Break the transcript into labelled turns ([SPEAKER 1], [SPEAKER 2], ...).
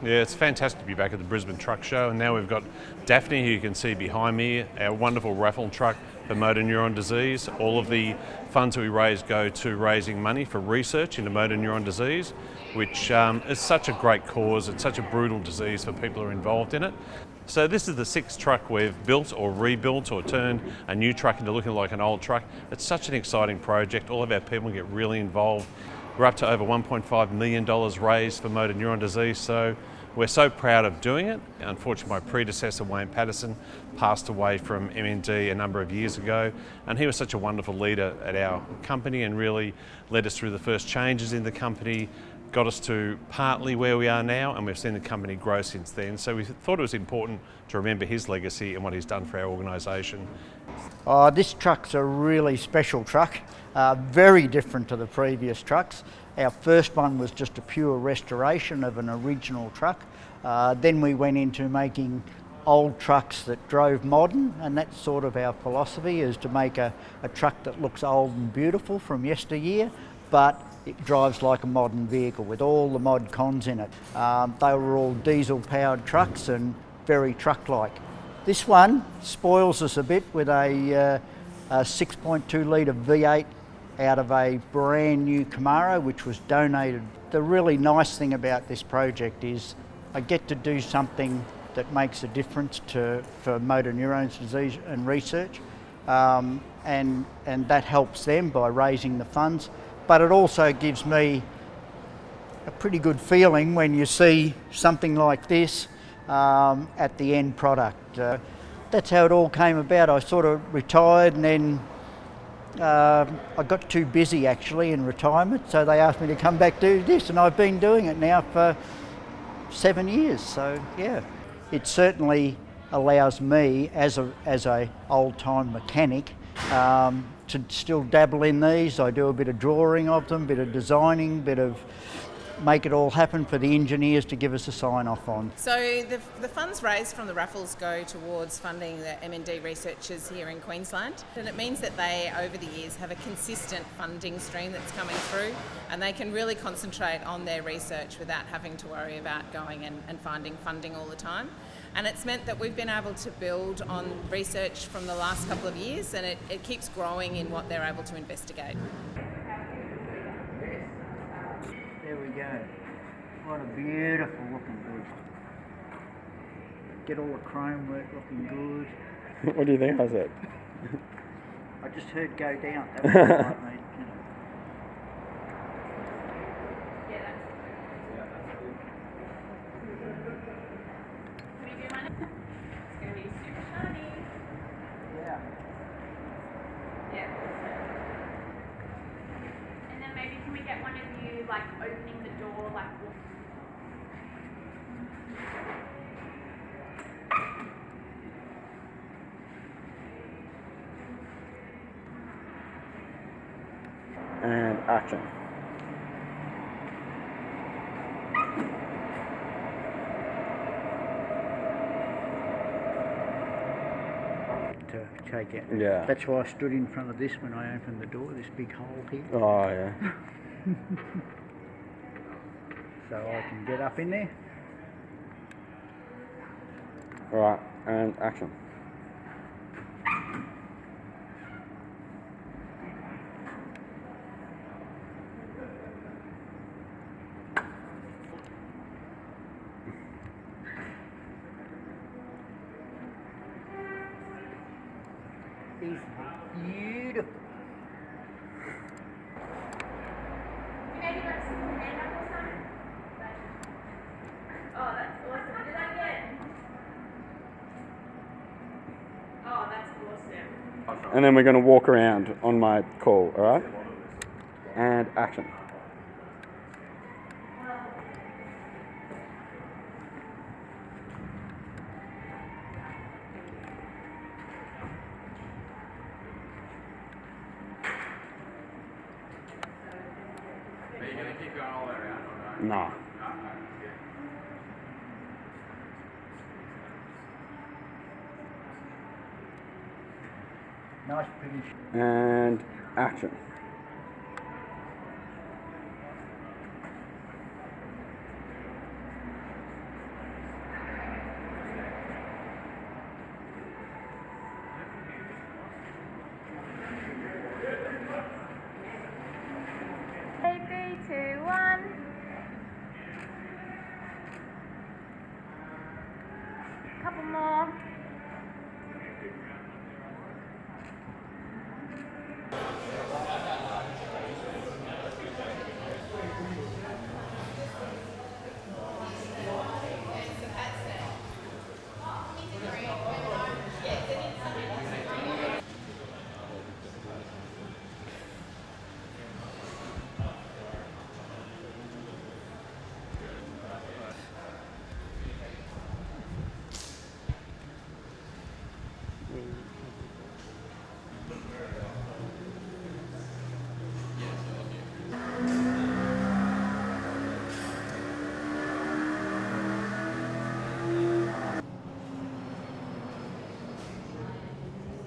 [SPEAKER 1] Yeah, it's fantastic to be back at the Brisbane Truck Show, and now we've got Daphne, who you can see behind me, our wonderful raffle truck for motor neuron disease. All of the funds that we raise go to raising money for research into motor neuron disease, which is such a great cause. It's such a brutal disease for people who are involved in it. So this is the 6th truck we've built or rebuilt or turned a new truck into looking like an old truck. It's such an exciting project. All of our people get really involved. We're up to over $1.5 million raised for motor neuron disease, so we're so proud of doing it. Unfortunately, my predecessor, Wayne Patterson, passed away from MND a number of years ago, and he was such a wonderful leader at our company and really led us through the first changes in the company, got us to partly where we are now, and we've seen the company grow since then. So we thought it was important to remember his legacy and what he's done for our organisation.
[SPEAKER 2] This truck's a really special truck, very different to the previous trucks. Our first one was just a pure restoration of an original truck. Then we went into making old trucks that drove modern, and that's sort of our philosophy, is to make a truck that looks old and beautiful from yesteryear, but it drives like a modern vehicle with all the mod cons in it. They were all diesel powered trucks and very truck-like. This one spoils us a bit with a 6.2 litre V8 out of a brand new Camaro, which was donated. The really nice thing about this project is I get to do something that makes a difference for motor neurons disease and research, and that helps them by raising the funds. But it also gives me a pretty good feeling when you see something like this at the end product. That's how it all came about. I sort of retired, and then I got too busy actually in retirement, so they asked me to come back do this, and I've been doing it now for 7 years. So yeah, it certainly allows me as a old-time mechanic to still dabble in these. I do a bit of drawing of them, bit of designing, bit of make it all happen for the engineers to give us a sign off on.
[SPEAKER 3] So the funds raised from the raffles go towards funding the MND researchers here in Queensland, and it means that they over the years have a consistent funding stream that's coming through, and they can really concentrate on their research without having to worry about going and finding funding all the time. And it's meant that we've been able to build on research from the last couple of years, and it keeps growing in what they're able to investigate.
[SPEAKER 2] There we go. What a beautiful looking beast. Get all the chrome work looking good.
[SPEAKER 4] What do you think I said?
[SPEAKER 2] I just heard go down. That was right, mate. You know.
[SPEAKER 5] Like opening the door, like
[SPEAKER 4] And action.
[SPEAKER 2] To take it.
[SPEAKER 4] Yeah.
[SPEAKER 2] That's why I stood in front of this when I opened the door, this big hole here.
[SPEAKER 4] Oh yeah.
[SPEAKER 2] So I can get up in there.
[SPEAKER 4] Alright, and action.
[SPEAKER 2] He's beautiful.
[SPEAKER 5] oh, that's awesome. Do that again. Oh, that's awesome.
[SPEAKER 4] And then we're going to walk around on my call, alright? And action.
[SPEAKER 6] Are you going to keep going all the way around or not?
[SPEAKER 4] Nah.
[SPEAKER 2] Nice finish.
[SPEAKER 4] And action.
[SPEAKER 5] couple more.